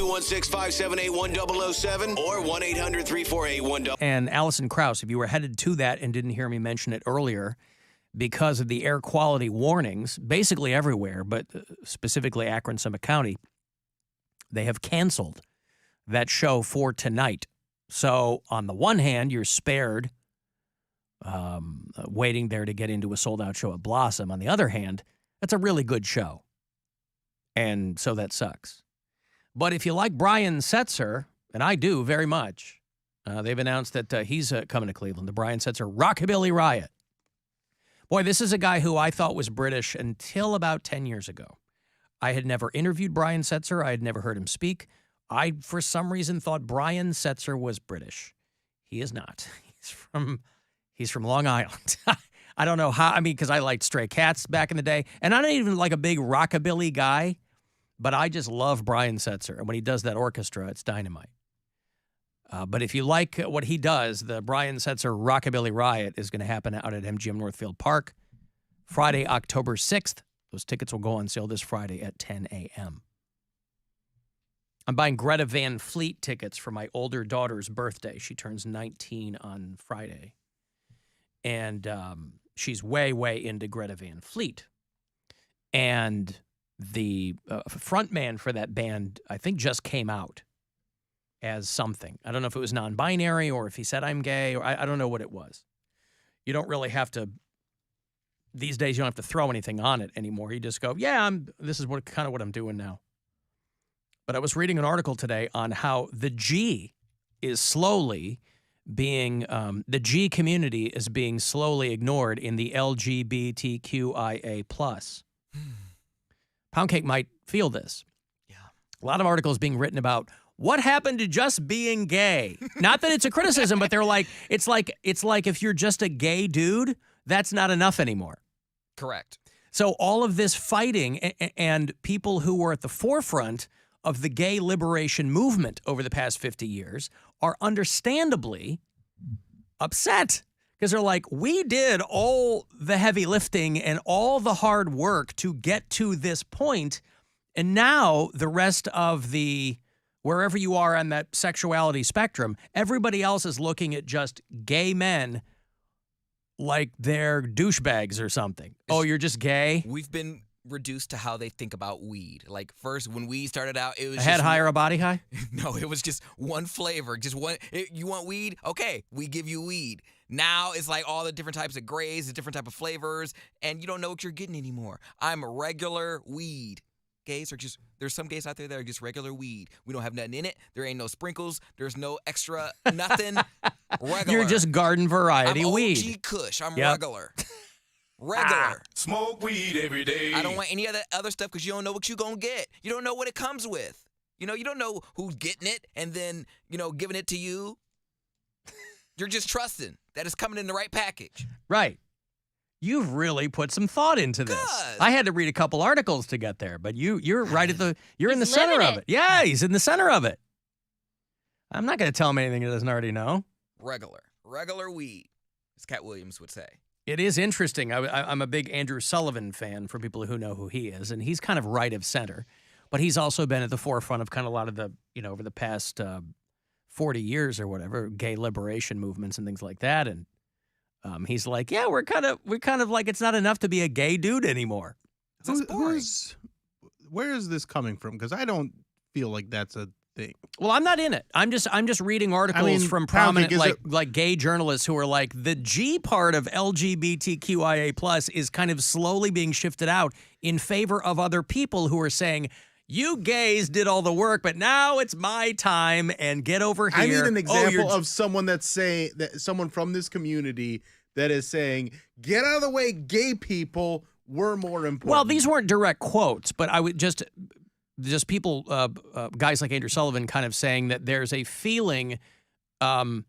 216-578-1007 or 1-800-348-1007. And Allison Krauss, if you were headed to that and didn't hear me mention it earlier, because of the air quality warnings, basically everywhere, but specifically Akron-Summit County, they have canceled that show for tonight. So on the one hand, you're spared waiting there to get into a sold-out show at Blossom. On the other hand, that's a really good show. And so that sucks. But if you like Brian Setzer, and I do very much, they've announced that he's coming to Cleveland, the Brian Setzer Rockabilly Riot. Boy, this is a guy who I thought was British until about 10 years ago. I had never interviewed Brian Setzer. I had never heard him speak. I, for some reason, thought Brian Setzer was British. He is not. He's from Long Island. I don't know how. I mean, because I liked Stray Cats back in the day. And I'm not even like a big rockabilly guy, but I just love Brian Setzer. And when he does that orchestra, it's dynamite. But if you like what he does, the Brian Setzer Rockabilly Riot is going to happen out at MGM Northfield Park Friday, October 6th. Those tickets will go on sale this Friday at 10 a.m. I'm buying Greta Van Fleet tickets for my older daughter's birthday. She turns 19 on Friday. And she's way, way into Greta Van Fleet. And the frontman for that band, I think, just came out as something. I don't know if it was non-binary or if he said I'm gay, or I don't know what it was. You don't really have to, these days you don't have to throw anything on it anymore. You just go, yeah, this is kind of what I'm doing now. But I was reading an article today on how the G is slowly being, the G community is being slowly ignored in the LGBTQIA+. Poundcake might feel this. Yeah. A lot of articles being written about what happened to just being gay. Not that it's a criticism, but they're like, it's like if you're just a gay dude, that's not enough anymore. Correct. So all of this fighting and people who were at the forefront of the gay liberation movement over the past 50 years are understandably upset because they're like, we did all the heavy lifting and all the hard work to get to this point, and now the rest of the, wherever you are on that sexuality spectrum, everybody else is looking at just gay men like they're douchebags or something. Oh, you're just gay? We've been reduced to how they think about weed. Like first, when weed started out, it was a head just high or a body high? No, it was just one flavor. Just one. You want weed? Okay, we give you weed. Now it's like all the different types of grays, the different type of flavors, and you don't know what you're getting anymore. I'm a regular weed. Gays are just, there's some gays out there that are just regular weed. We don't have nothing in it. There ain't no sprinkles. There's no extra nothing. Regular. You're just garden variety I'm weed. OG Kush. I'm regular. Regular. Smoke weed every day. I don't want any other stuff because you don't know what you're going to get. You don't know what it comes with. You don't know who's getting it and then, giving it to you. You're just trusting that it's coming in the right package. Right. You've really put some thought into this. Good. I had to read a couple articles to get there, but you're right at you're in the center of it. Yeah, he's in the center of it. I'm not going to tell him anything he doesn't already know. Regular weed, as Cat Williams would say. It is interesting. I'm a big Andrew Sullivan fan for people who know who he is, and he's kind of right of center, but he's also been at the forefront of kind of a lot of the, over the past 40 years or whatever, gay liberation movements and things like that. And he's like, yeah, we're kind of like, it's not enough to be a gay dude anymore. Where is this coming from? Because I don't feel like that's a thing. Well, I'm not in it. I'm just reading articles from prominent like gay journalists who are like, the G part of LGBTQIA+ is kind of slowly being shifted out in favor of other people who are saying, you gays did all the work, but now it's my time, and get over here. I need an example of someone that's saying that someone from this community that is saying, get out of the way, gay people, we're more important. Well, these weren't direct quotes, but I would just people, guys like Andrew Sullivan kind of saying that there's a feeling in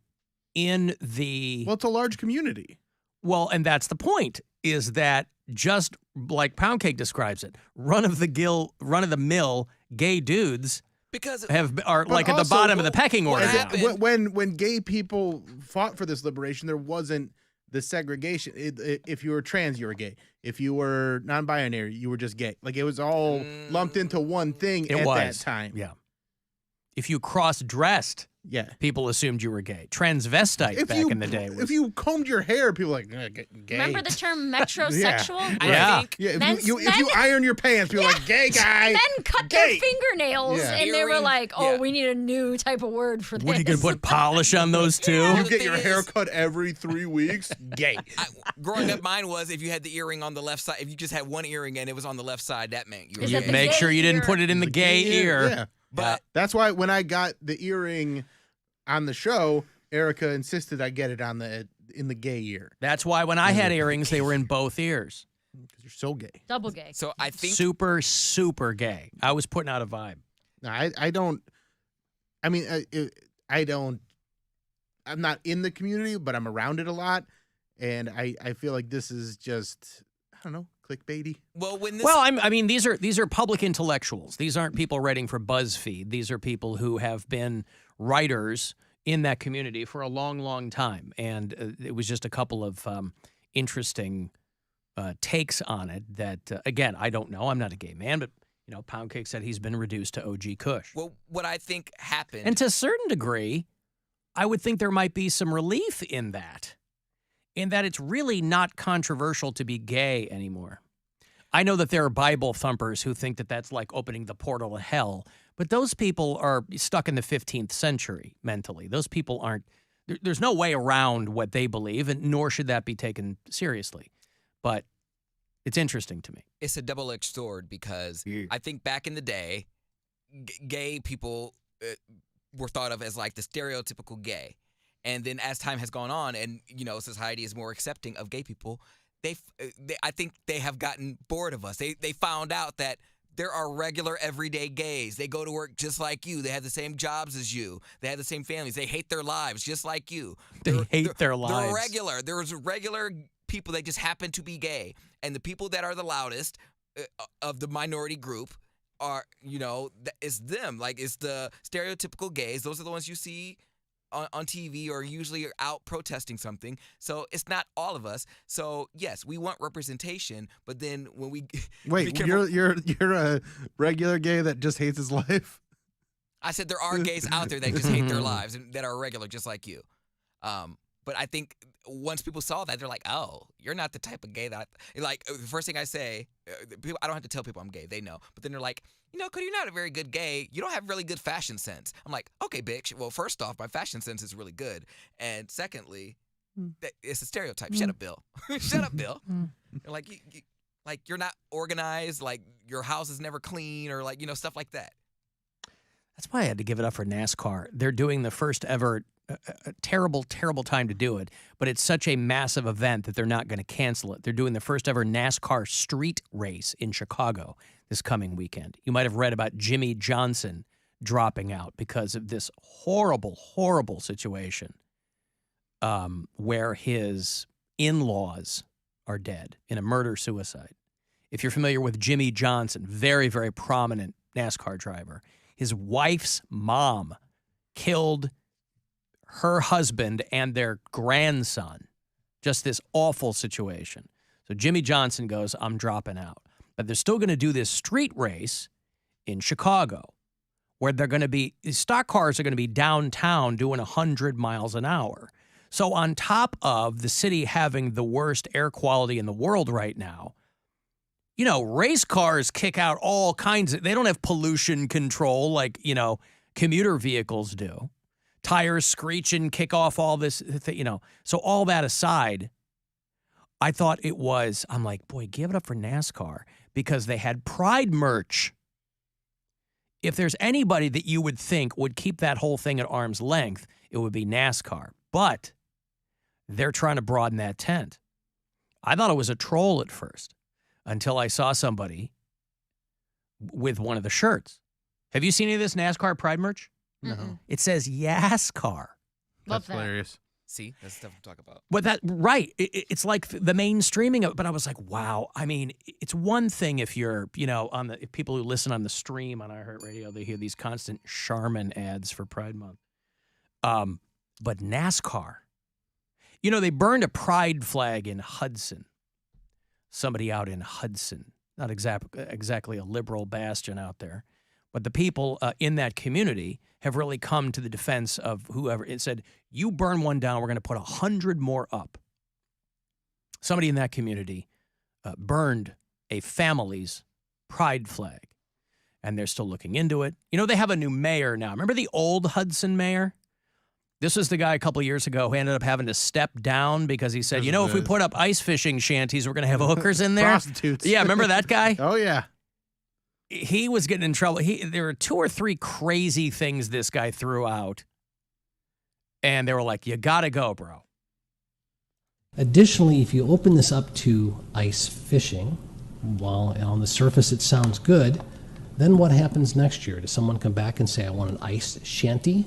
the... Well, it's a large community. Well, and that's the point, is that just like Poundcake describes it, run-of-the-mill gay dudes are like at the bottom of the pecking order now. When gay people fought for this liberation, there wasn't the segregation. If you were trans, you were gay. If you were non-binary, you were just gay. Like it was all lumped into one thing at that time. Yeah. If you cross-dressed, Yeah. people assumed you were gay. Transvestite back in the day was. If you combed your hair, people were like, gay. Remember the term metrosexual? Yeah. Yeah, Men- if you iron your pants, people are like, gay guy. Men cut their fingernails, Yeah. and they were Earring. like, "Oh, Yeah. we need a new type of word for this." What, are you going to put polish on those two? You the get your thing hair is- cut every 3 weeks, gay. Growing up, mine was if you had the earring on the left side, if you just had one earring and it was on the left side, that meant you were Is gay. that the Make gay sure you didn't ear? put it in the gay ear. Yeah. But That's why when I got the earring on the show, Erica insisted I get it in the gay ear. That's why when I had earrings, they were in both ears. Because you're so gay. Double gay. so I think Super, super gay. I was putting out a vibe. No, I don't. I mean, I don't. I'm not in the community, but I'm around it a lot, and I feel like this is just, I don't know, clickbaity. well when this Well, I mean, these are public intellectuals. These aren't people writing for BuzzFeed. These are people who have been writers in that community for a long, long time. And it was just a couple of interesting takes on it that, again, I don't know. I'm not a gay man, but, Poundcake said he's been reduced to OG Kush. well what I think happened And to a certain degree, I would think there might be some relief in that it's really not controversial to be gay anymore. I know that there are Bible thumpers who think that that's like opening the portal to hell, but those people are stuck in the 15th century mentally. Those people aren't, there's no way around what they believe, and nor should that be taken seriously. But it's interesting to me. it's a double-edged sword because Yeah. I think back in the day, gay people were thought of as like the stereotypical gay. And then as time has gone on and, society is more accepting of gay people, I think they have gotten bored of us. They found out that there are regular everyday gays. They go to work just like you. They have the same jobs as you. They have the same families. They hate their lives just like you. They hate their They're lives. regular. There's regular people that just happen to be gay. And the people that are the loudest of the minority group are, it's them. Like, it's the stereotypical gays. Those are the ones you see on TV or usually are out protesting something. So it's not all of us. So yes, we want representation, but then when we Wait, be careful- you're a regular gay that just hates his life? I said there are gays out there that just hate their lives and that are regular just like you. But I think once people saw that, they're like, "Oh, you're not the type of gay that like." The first thing I say, people, I don't have to tell people I'm gay; they know. But then they're like, "Cause you're not a very good gay. You don't have really good fashion sense." I'm like, "Okay, bitch. Well, first off, my fashion sense is really good, and secondly, it's a stereotype. Shut up, Bill. Shut up, Bill. Like, you're not organized. Like, your house is never clean, or like stuff like that." That's why I had to give it up for NASCAR. They're doing the first ever, a terrible, terrible time to do it, but it's such a massive event that they're not going to cancel it. They're doing the first ever NASCAR street race in Chicago this coming weekend. You might have read about Jimmy Johnson dropping out because of this horrible, horrible situation where his in-laws are dead in a murder-suicide. If you're familiar with Jimmy Johnson, very, very prominent NASCAR driver, his wife's mom killed her husband and their grandson. Just this awful situation. So Jimmy Johnson goes, I'm dropping out. But they're still going to do this street race in Chicago where they're going to be, stock cars are going to be downtown doing 100 miles an hour. So on top of the city having the worst air quality in the world right now, race cars kick out all kinds of, they don't have pollution control like, commuter vehicles do. Tires screech and kick off all this, So all that aside, I thought I'm like, boy, give it up for NASCAR because they had Pride merch. If there's anybody that you would think would keep that whole thing at arm's length, it would be NASCAR. But they're trying to broaden that tent. I thought it was a troll at first until I saw somebody with one of the shirts. Have you seen any of this NASCAR Pride merch? Mm-mm. It says YASCAR. Love That's that. hilarious. See, that's stuff I'm talking about. But it's like the mainstreaming of it. But I was like, wow. I mean, it's one thing if you're, if people who listen on the stream on iHeartRadio, they hear these constant Charmin ads for Pride Month. But NASCAR, they burned a pride flag in Hudson. Somebody out in Hudson, not exactly a liberal bastion out there, But the people in that community have really come to the defense of whoever. It said, you burn one down, we're going to put 100 more up. Somebody in that community burned a family's pride flag, and they're still looking into it. You know, they have a new mayor now. Remember the old Hudson mayor? This was the guy a couple of years ago who ended up having to step down because he said, if we put up ice fishing shanties, we're going to have hookers in there. Prostitutes. Yeah, remember that guy? Oh, yeah. He was getting in trouble. There were 2 or 3 crazy things this guy threw out, and they were like, you got to go, bro. Additionally, if you open this up to ice fishing, while on the surface it sounds good, then what happens next year? Does someone come back and say, I want an ice shanty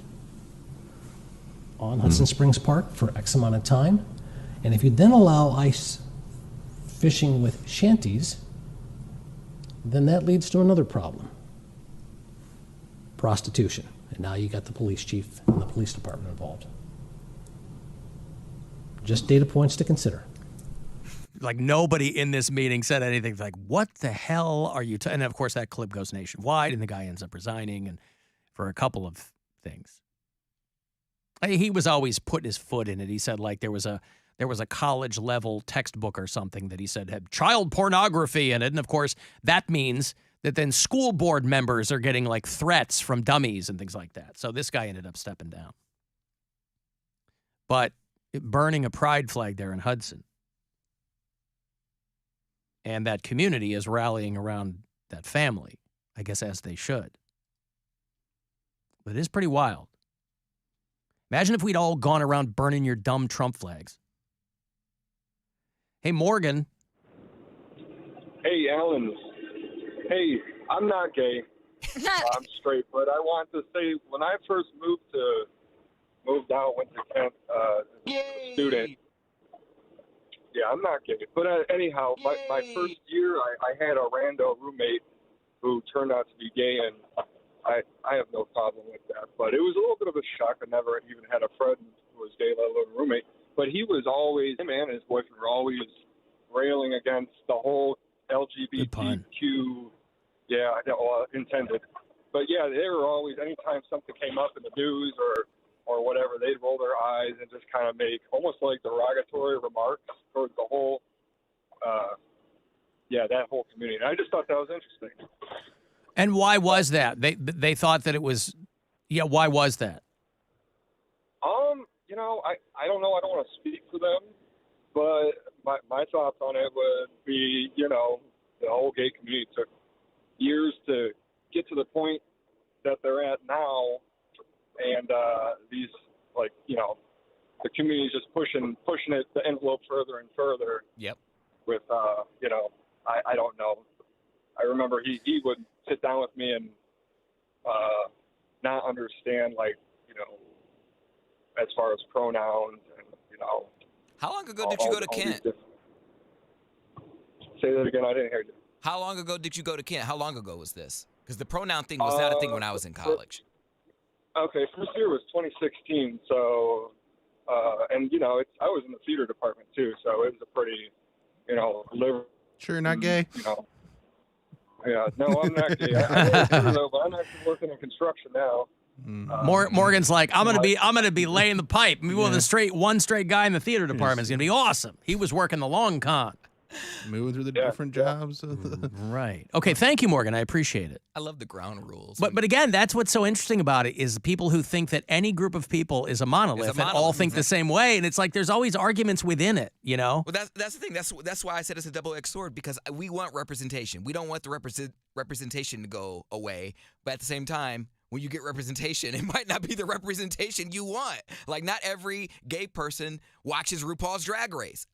on Hudson Springs Park for X amount of time? And if you then allow ice fishing with shanties, then that leads to another problem. Prostitution. And now you got the police chief and the police department involved. Just data points to consider. Like nobody in this meeting said anything like, what the hell are you and of course that clip goes nationwide and the guy ends up resigning and for a couple of things. He was always putting his foot in it. He said like there was a college level textbook or something that he said had child pornography in it. And of course that means that then school board members are getting like threats from dummies and things like that. So this guy ended up stepping down. But burning a pride flag there in Hudson. And that community is rallying around that family, I guess, as they should. But it is pretty wild. Imagine if we'd all gone around burning your dumb Trump flags. Hey, Morgan. Hey, Alan. Hey, I'm not gay. I'm straight. But I want to say, when I first moved out, went to camp as a student. Yeah, I'm not gay. But anyhow, my first year, I had a rando roommate who turned out to be gay, and I have no problem with that. But it was a little bit of a shock. I never even had a friend who was gay, let alone a roommate. But he was always, him and his boyfriend were always railing against the whole LQBTQ, intended. But yeah, they were always, anytime something came up in the news or whatever, they'd roll their eyes and just kind of make almost like derogatory remarks towards the whole, that whole community. And I just thought that was interesting. And why was that? They thought that it was, why was that? I don't know. I don't want to speak for them, but my thoughts on it would be, the whole gay community took years to get to the point that they're at now. And these, the community is just pushing it, the envelope further and further. Yep. With, I don't know. I remember he would sit down with me and not understand, as far as pronouns and, How long ago did you go to Kent? Say that again. I didn't hear you. How long ago did you go to Kent? How long ago was this? Because the pronoun thing was not a thing when I was in college. Okay, first year was 2016, so, and, I was in the theater department, too, so it was a pretty, liberal. Sure you're not gay? Yeah, no, I'm not gay. I but I'm actually working in construction now. Morgan's like, I'm gonna be laying the pipe. Maybe one straight guy in the theater department is gonna be awesome. He was working the long con. Moving through the different jobs. Right. Okay, thank you, Morgan. I appreciate it. I love the ground rules. But again, that's what's so interesting about it is people who think that any group of people is a monolith and all think the same way. And it's like there's always arguments within it, Well, that's the thing. That's why I said it's a double-edged sword, because we want representation. We don't want the representation to go away. But at the same time, when you get representation, it might not be the representation you want. Like, not every gay person watches RuPaul's Drag Race.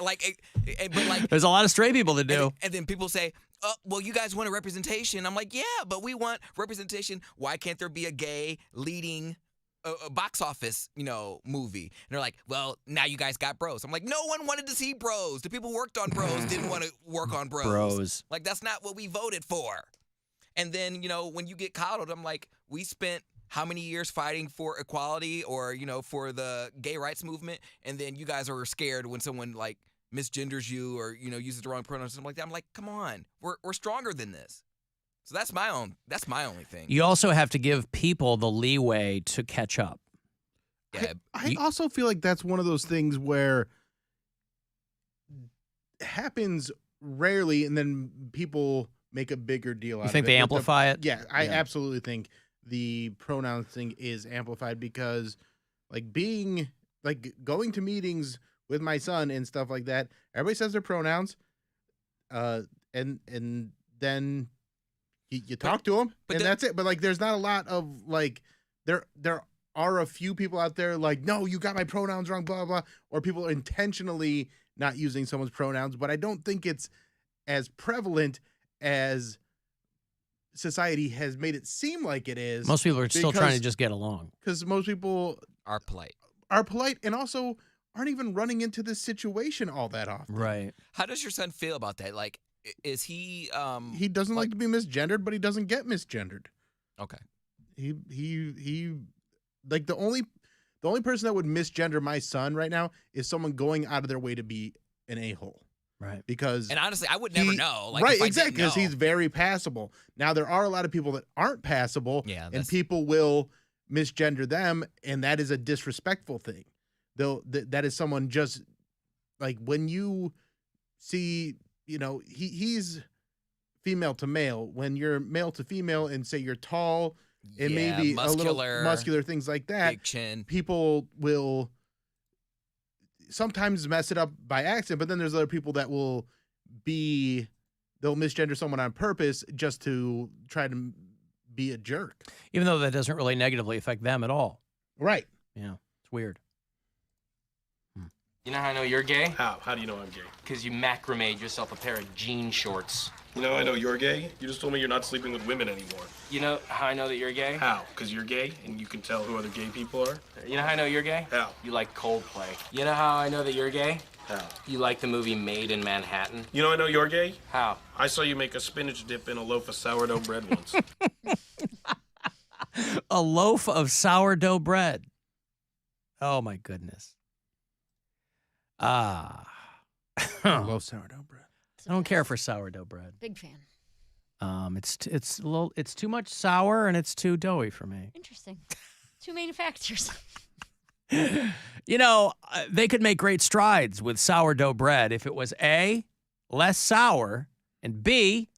There's a lot of straight people that do. And then people say, oh, well, you guys want a representation. I'm like, yeah, but we want representation. Why can't there be a gay leading a box office, movie? And they're like, well, now you guys got Bros. I'm like, no one wanted to see Bros. The people who worked on Bros didn't want to work on Bros. Like, that's not what we voted for. And then, when you get coddled, I'm like, we spent how many years fighting for equality or, for the gay rights movement, and then you guys are scared when someone, misgenders you or, uses the wrong pronouns, something like that. I'm like, come on, we're stronger than this. So that's my only thing. You also have to give people the leeway to catch up. Yeah. I also feel like that's one of those things where it happens rarely, and then people make a bigger deal out of it. You think they amplify it? Yeah, I absolutely think the pronouns thing is amplified because, like, going to meetings with my son and stuff like that, everybody says their pronouns, and then you talk to them, and that's it. But like, there's not a lot of like, there are a few people out there like, no, you got my pronouns wrong, blah blah, or people intentionally not using someone's pronouns. But I don't think it's as prevalent as society has made it seem like it is. Most people are still trying to just get along because most people are polite, and also aren't even running into this situation all that often. Right. How does your son feel about that? Like, is he he doesn't like to be misgendered, but he doesn't get misgendered. Okay. He like the only person that would misgender my son right now is someone going out of their way to be an a-hole. Right. Because and honestly, I would never know. Like, right, if I exactly, didn't know. because he's very passable. Now there are a lot of people that aren't passable, and people will misgender them, and that is a disrespectful thing. Though that is someone just like when you see, he's female to male. When you're male to female, and say you're tall and maybe muscular, a little muscular, things like that, big chin, people will sometimes mess it up by accident, but then there's other people that they'll misgender someone on purpose just to try to be a jerk. Even though that doesn't really negatively affect them at all. Right. Yeah. It's weird. You know how I know you're gay? How? How do you know I'm gay? Because you macrameed yourself a pair of jean shorts. You know I know you're gay? You just told me you're not sleeping with women anymore. You know how I know that you're gay? How? Because you're gay and you can tell who other gay people are? You know how I know you're gay? How? You like Coldplay. You know how I know that you're gay? How? You like the movie Made in Manhattan. You know I know you're gay? How? I saw you make a spinach dip in a loaf of sourdough bread once. A loaf of sourdough bread. Oh, my goodness. I love sourdough bread. I don't care for sourdough bread. Big fan. It's too much sour and it's too doughy for me. Interesting. Two main factors. They could make great strides with sourdough bread if it was A, less sour, and B,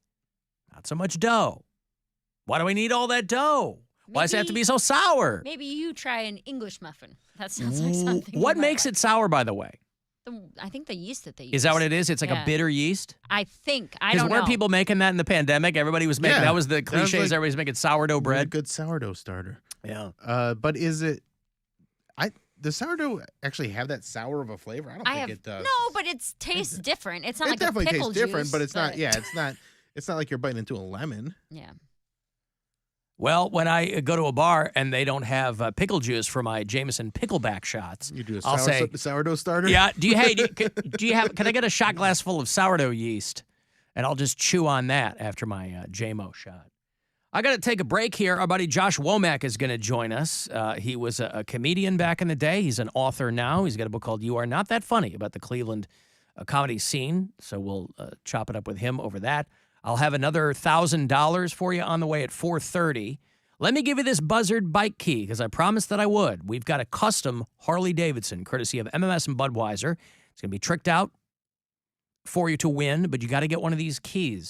not so much dough. Why do we need all that dough? Why does it have to be so sour? Maybe you try an English muffin. That sounds like something. What makes it sour, by the way? I think the yeast that they use. Is that what it is? It's like a bitter yeast? I think. I don't know. Because weren't people making that in the pandemic? Everybody was making, that was the cliches. Like, everybody's making sourdough bread. Good sourdough starter. Yeah. But is it, does sourdough actually have that sour of a flavor? I don't think it does. No, but it tastes different. It's not like a definitely pickle tastes different, juice, but it's not, it's not like you're biting into a lemon. Yeah. Well, when I go to a bar and they don't have pickle juice for my Jameson pickleback shots, you do I'll say sourdough starter. Yeah. Do you have? Can I get a shot glass full of sourdough yeast, and I'll just chew on that after my JMO shot. I got to take a break here. Our buddy Josh Womack is going to join us. He was a comedian back in the day. He's an author now. He's got a book called "You Are Not That Funny" about the Cleveland comedy scene. So we'll chop it up with him over that. I'll have another $1,000 for you on the way at 4:30. Let me give you this Buzzard bike key, because I promised that I would. We've got a custom Harley-Davidson, courtesy of MMS and Budweiser. It's going to be tricked out for you to win, but you got to get one of these keys.